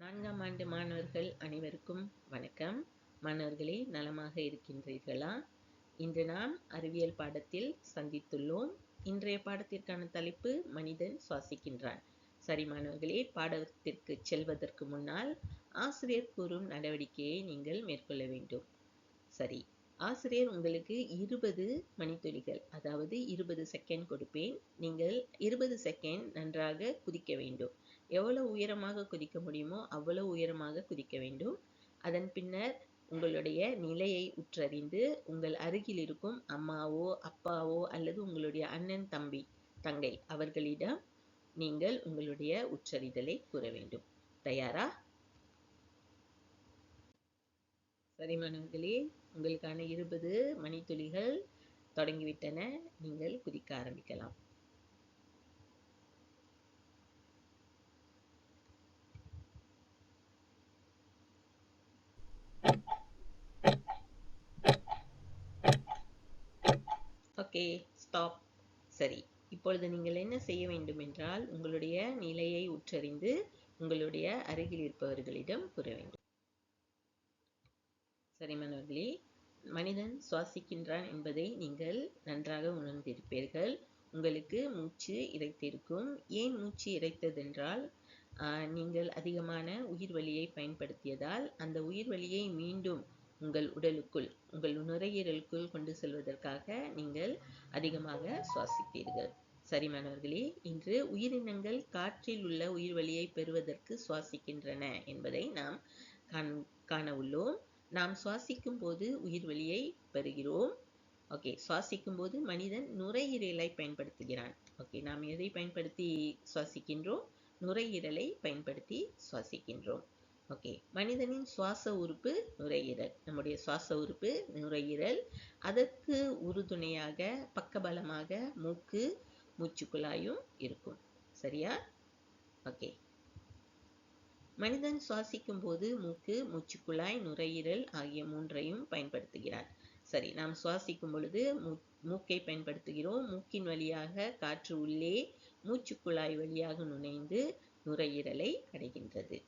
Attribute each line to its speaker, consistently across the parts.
Speaker 1: 4ஆம் ஆண்டு மாணவர்கள் அனைவருக்கும் வணக்கம். மாணவர்களே, நலமாக இருக்கின்றீர்களா? இன்று நாம் அறிவியல் பாடத்தில் சந்தித்துள்ளோம். இன்றைய பாடத்திற்கான தலைப்பு மனிதன் சுவாசிக்கின்றான். சரி மாணவர்களே, பாடத்திற்கு செல்வதற்கு முன்னால் ஆசிரியர் கூறும் நடவடிக்கையை நீங்கள் மேற்கொள்ள வேண்டும். சரி, ஆசிரியர் உங்களுக்கு 20 மணித்துளிகள், அதாவது 20 செகண்ட் கொடுப்பேன். நீங்கள் 20 செகண்ட் நன்றாக குதிக்க வேண்டும். எவ்வளவு உயரமாக குதிக்க முடியுமோ அவ்வளவு உயரமாக குதிக்க வேண்டும். அதன் பின்னர் உங்களுடைய நிலையை உற்றறிந்து உங்கள் அருகில் இருக்கும் அம்மாவோ அப்பாவோ அல்லது உங்களுடைய அண்ணன் தங்கை அவர்களிடம் நீங்கள் உங்களுடைய உற்றறிதலை கூற வேண்டும். தயாரா? சரி மாணவர்களே, உங்களுக்கான 20 மணித்துளிகள் தொடங்கிவிட்டன. நீங்கள் குதிக்க ஆரம்பிக்கலாம். Okay, stop. சரி, இப்பொழுது நீங்கள் என்ன செய்ய வேண்டும் என்றால் உங்களுடைய நிலையை உற்றறிந்து உங்களுடைய அருகில் இருப்பவர்களிடம் கூற வேண்டும். சரி மாணவர்களே, மனிதன் சுவாசிக்கின்றான் என்பதை நீங்கள் நன்றாக உணர்ந்திருப்பீர்கள். உங்களுக்கு மூச்சு இரைத்திருக்கும். ஏன் மூச்சு இரைத்ததென்றால் நீங்கள் அதிகமான உயிர் வலியை பயன்படுத்தியதால் அந்த உயிர் வலியை மீண்டும் உங்கள் உடலுக்குள், உங்கள் நுரையீரலுக்குள் கொண்டு செல்வதற்காக நீங்கள் அதிகமாக சுவாசித்தீர்கள். சரி மாணவர்களே, இன்று உயிரினங்கள் காற்றில் உள்ள உயிர் வலியை பெறுவதற்கு சுவாசிக்கின்றன என்பதை நாம் காண உள்ளோம். நாம் சுவாசிக்கும் போது உயிர் வலியை பெறுகிறோம். ஓகே, சுவாசிக்கும் போது மனிதன் நுரையீரலை பயன்படுத்துகிறான். ஓகே, நாம் எதை பயன்படுத்தி சுவாசிக்கின்றோம்? நுரையீரலை பயன்படுத்தி சுவாசிக்கின்றோம். ஓகே, மனிதனின் சுவாச உறுப்பு நுரையீரல். நம்முடைய சுவாச உறுப்பு நுரையீரல். அதற்கு உறுதுணையாக பக்கபலமாக மூக்கு, மூச்சுக்குழாயும் இருக்கும். சரியா? ஓகே, மனிதன் சுவாசிக்கும் போது மூக்கு, மூச்சுக்குழாய், நுரையீரல் ஆகிய மூன்றையும் பயன்படுத்துகிறார். சரி, நாம் சுவாசிக்கும் பொழுது மூக்கை பயன்படுத்துகிறோம். மூக்கின் வழியாக காற்று உள்ளே மூச்சுக்குழாய் வழியாக நுழைந்து நுரையீரலை அடைகின்றது.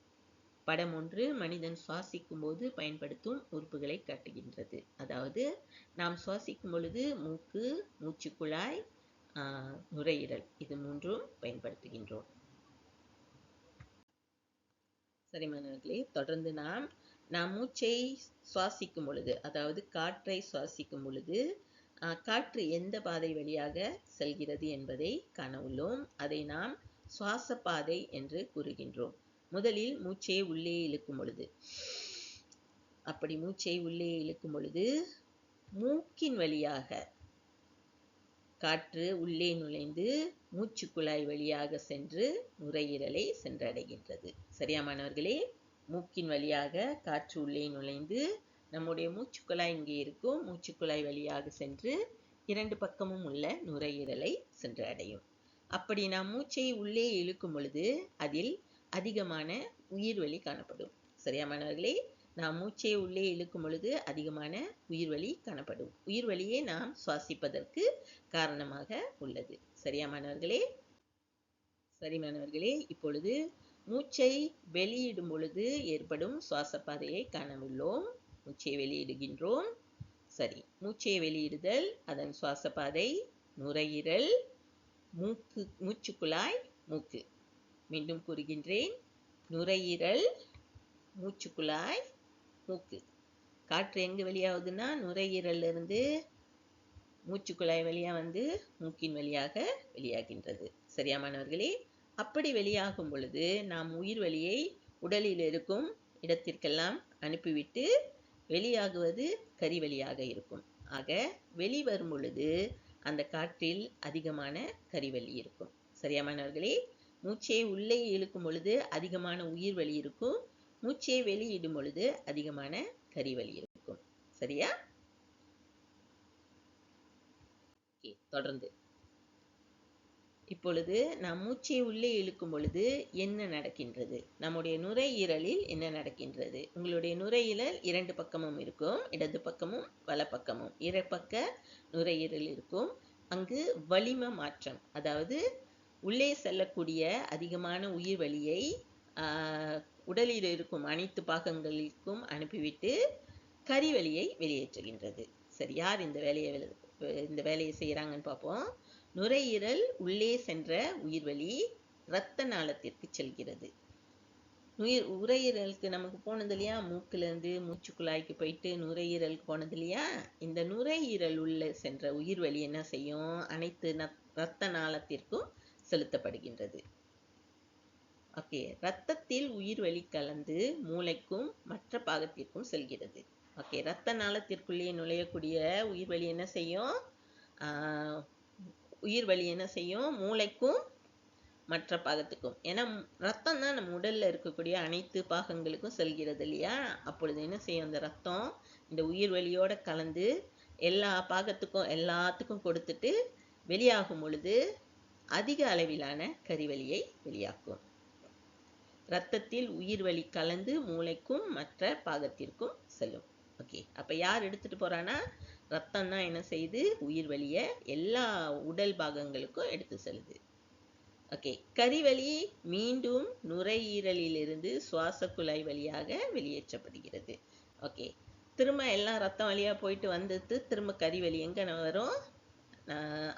Speaker 1: படம் 1 மனிதன் சுவாசிக்கும் போது பயன்படுத்தும் உறுப்புகளை காட்டுகின்றது. அதாவது நாம் சுவாசிக்கும் பொழுது மூக்கு, மூச்சுக்குழாய், நுரையீரல் இது மூன்றும் பயன்படுத்துகின்றோம். சரி மாணவர்களே, தொடர்ந்து நாம் மூச்சை சுவாசிக்கும் பொழுது, அதாவது காற்றை சுவாசிக்கும் பொழுது காற்று எந்த பாதை வழியாக செல்கிறது என்பதை காண உள்ளோம். அதை நாம் சுவாச பாதை என்று கூறுகின்றோம். முதலில் மூச்சை உள்ளே இழுக்கும் பொழுது, அப்படி மூச்சை உள்ளே இழுக்கும் பொழுது மூக்கின் வழியாக காற்று உள்ளே நுழைந்து மூச்சுக்குழாய் வழியாக சென்று நுரையீரலை சென்றடைகின்றது. சரியா மாணவர்களே? மூக்கின் வழியாக காற்று உள்ளே நுழைந்து நம்முடைய மூச்சுக்குழாய் இங்கே இருக்கும். மூச்சுக்குழாய் வழியாக சென்று இரண்டு பக்கமும் உள்ள நுரையீரலை சென்று அடையும். அப்படி நாம் மூச்சை உள்ளே இழுக்கும் பொழுது அதில் அதிகமான உயிர்வலி காணப்படும். சரியா மாணவர்களே? நாம் மூச்சை உள்ளே இழுக்கும் பொழுது அதிகமான உயிர்வலி காணப்படும். உயிர்வலியே நாம் சுவாசிப்பதற்கு காரணமாக உள்ளது. சரியா மாணவர்களே? சரி மாணவர்களே, இப்பொழுது மூச்சை வெளியிடும் பொழுது ஏற்படும் சுவாச பாதையை காண உள்ளோம். மூச்சை வெளியிடுகின்றோம். சரி, மூச்சை வெளியிடுதல், அதன் சுவாச பாதை நுரையீரல், மூக்கு, மூச்சுக்குழாய், மூக்கு. மீண்டும் கூறுகின்றேன், நுரையீரல், மூச்சுக்குழாய், மூக்கு. காற்று எங்கு வெளியாகுதுன்னா நுரையீரல்ல இருந்து மூச்சுக்குழாய் வழியா வந்து மூக்கின் வழியாக வெளியாகின்றது. சரியா மாணவர்களே? அப்படி வெளியாகும் பொழுது நாம் உயிர் வலியை உடலில் இருக்கும் இடத்திற்கெல்லாம் அனுப்பிவிட்டு வெளியாகுவது கரிவலியாக இருக்கும். ஆக வெளிவரும் பொழுது அந்த காற்றில் அதிகமான கரிவலி இருக்கும். சரியா மாணவர்களே? மூச்சை உள்ளே இழுக்கும் பொழுது அதிகமான உயிர் வலி இருக்கும். மூச்சை வெளியிடும் பொழுது அதிகமான கரிவலி இருக்கும். சரியா? தொடர்ந்து இப்பொழுது நாம் மூச்சை உள்ளே இழுக்கும் பொழுது என்ன நடக்கின்றது? நம்முடைய நுரையீரலில் என்ன நடக்கின்றது? உங்களுடைய நுரையீரல் இரண்டு பக்கமும் இருக்கும். இடது பக்கமும் வலப்பக்கமும் இருபக்க நுரையீரல் இருக்கும். அங்கு வளிம மாற்றம், அதாவது உள்ளே செல்லக்கூடிய அதிகமான உயிர் வலியை உடலில் இருக்கும் அனைத்து பாகங்களுக்கும் அனுப்பிவிட்டு கரிவலியை வெளியேற்றுகின்றது. சரி, யார் இந்த வேலையை செய்யறாங்கன்னு பார்ப்போம். நுரையீரல் உள்ளே சென்ற உயிர்வலி இரத்த நாளத்திற்கு செல்கிறது. நுரையீரலுக்கு நமக்கு போனது இல்லையா, மூக்குல இருந்து மூச்சு குழாய்க்கு போயிட்டு நுரையீரலுக்கு போனது இல்லையா, இந்த நுரையீரல் உள்ள சென்ற உயிர்வலி என்ன செய்யும், அனைத்து இரத்த நாளத்திற்கும் செலுத்தப்படுகின்றது. ஓகே, இரத்தத்தில் உயிர்வலி கலந்து மூளைக்கும் மற்ற பாகத்திற்கும் செல்கிறது. ஓகே, இரத்த நாளத்திற்குள்ளே நுழையக்கூடிய உயிர்வலி என்ன செய்யும், மூளைக்கும் மற்ற பாகத்துக்கும். ஏன்னா ரத்தம் தான் நம்ம உடல்ல இருக்கக்கூடிய அனைத்து பாகங்களுக்கும் செல்கிறது இல்லையா. அப்பொழுது என்ன செய்யும், அந்த ரத்தம் இந்த உயிர்வலியோட கலந்து எல்லா பாகத்துக்கும் எல்லாத்துக்கும் கொடுத்துட்டு வெளியாகும் பொழுது அதிக அளவிலான கரிவலியை வெளியாக்கும். இரத்தத்தில் உயிர்வலி கலந்து மூளைக்கும் மற்ற பாகத்திற்கும் செல்லும். ஓகே, அப்ப யார் எடுத்துட்டு போறானா, ரத்தம் தான் என்ன செய்யுது, உயிர்வலிய எல்லா உடல் பாகங்களுக்கும் எடுத்து செல்லுது. ஓகே, கரிவலி மீண்டும் நுரையீரலிலிருந்து சுவாச குழாய் வழியாக வெளியேற்றப்படுகிறது. ஓகே, திரும்ப எல்லாம் ரத்தம் வழியா போயிட்டு வந்துட்டு திரும்ப கரிவலி எங்க வரும்,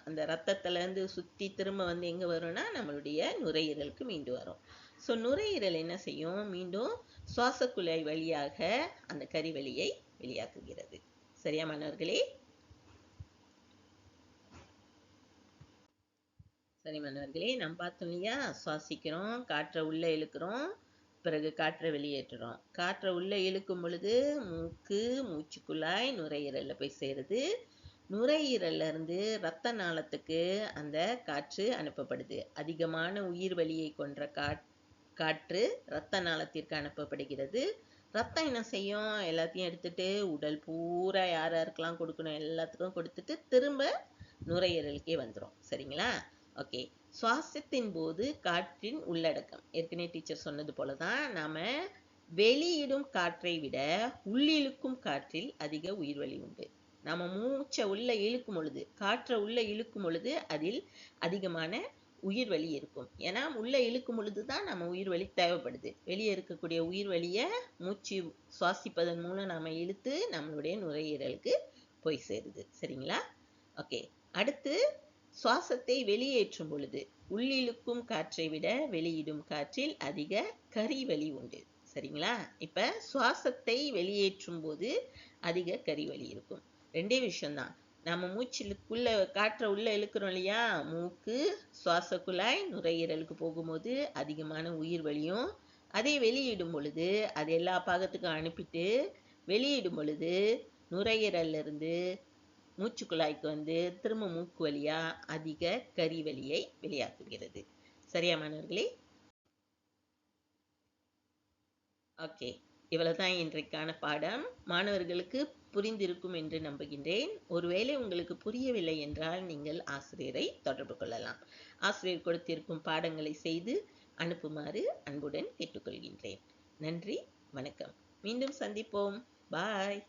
Speaker 1: அந்த ரத்தத்துல இருந்து சுத்தி திரும்ப வந்து எங்க வரும்னா நம்மளுடைய நுரையீரலுக்கு மீண்டும் வரும். ஸோ நுரையீரல் என்ன செய்யும், மீண்டும் சுவாச குழாய் வழியாக அந்த கரிவலியை வெளியாக்குகிறது. சரியா மாணவர்களே? சரி மாணவர்களே, நம்ம பார்த்தோம் இல்லையா, சுவாசிக்கிறோம், காற்றை உள்ள இழுக்கிறோம், பிறகு காற்றை வெளியேற்றுறோம். காற்றை உள்ள இழுக்கும் பொழுது மூக்கு, மூச்சுக்குழாய், நுரையீரல்ல போய் சேருது. நுரையீரல்ல இருந்து இரத்த நாளத்துக்கு அந்த காற்று அனுப்பப்படுது. அதிகமான உயிர் வலியை கொன்ற காற்று இரத்த நாளத்திற்கு அனுப்பப்படுகிறது. ரத்தம் என்ன செய்யும், எல்லாத்தையும் எடுத்துட்டு உடல் பூரா யார் யாருக்கெல்லாம் கொடுக்கணும் எல்லாத்துக்கும் கொடுத்துட்டு திரும்ப நுரையீரலுக்கே வந்துடும். சரிங்களா? ஓகே, சுவாசத்தின் போது காற்றின் உள்ளடக்கம் ஏற்கனவே டீச்சர் சொன்னது போலதான், நாம வெளியிடும் காற்றை விட உள்ளிழுக்கும் காற்றில் அதிக உயிர்வலி உண்டு. நாம மூச்சை உள்ள இழுக்கும் பொழுது, காற்றை உள்ள இழுக்கும் பொழுது அதில் அதிகமான உயிர்வலி இருக்கும். ஏன்னா உள்ள இழுக்கும் பொழுதுதான் நம்ம உயிர்வலி தேவைப்படுது. வெளியே இருக்கக்கூடிய உயிர்வலியை மூச்சு சுவாசிப்பதன் மூலம் நாம இழுத்து நம்மளுடைய நுரையீரலுக்கு போய் சேருது. சரிங்களா? ஓகே, அடுத்து சுவாசத்தை வெளியேற்றும் பொழுது உள்ளிழுக்கும் காற்றை விட வெளியிடும் காற்றில் அதிக கரிவலி உண்டு. சரிங்களா? இப்ப சுவாசத்தை வெளியேற்றும் போது அதிக கரிவலி இருக்கும். ரெண்டே விஷயம்தான். நம்ம மூச்சுக்குள்ள காற்றை உள்ள இழுக்கிறோம் இல்லையா, மூக்கு, சுவாச குழாய், நுரையீரலுக்கு போகும்போது அதிகமான உயிர் வலியும், அதை வெளியிடும் பொழுது அது எல்லா பாகத்துக்கும் அனுப்பிட்டு வெளியிடும் பொழுது நுரையீரல்ல இருந்து மூச்சு குழாய்க்கு வந்து திரும்ப மூக்கு வழியா அதிக கரிவலியை வெளியாக்குகிறது. சரியா மாணவர்களே? ஓகே, இவ்வளவுதான் இன்றைக்கான பாடம். மாணவர்களுக்கு புரிந்திருக்கும் என்று நம்புகின்றேன். ஒருவேளை உங்களுக்கு புரியவில்லை என்றால் நீங்கள் ஆசிரியரை தொடர்பு கொள்ளலாம். ஆசிரியர் கொடுத்திருக்கும் பாடங்களை செய்து அனுப்புமாறு அன்புடன் கேட்டுக்கொள்கின்றேன். நன்றி, வணக்கம். மீண்டும் சந்திப்போம். பாய்.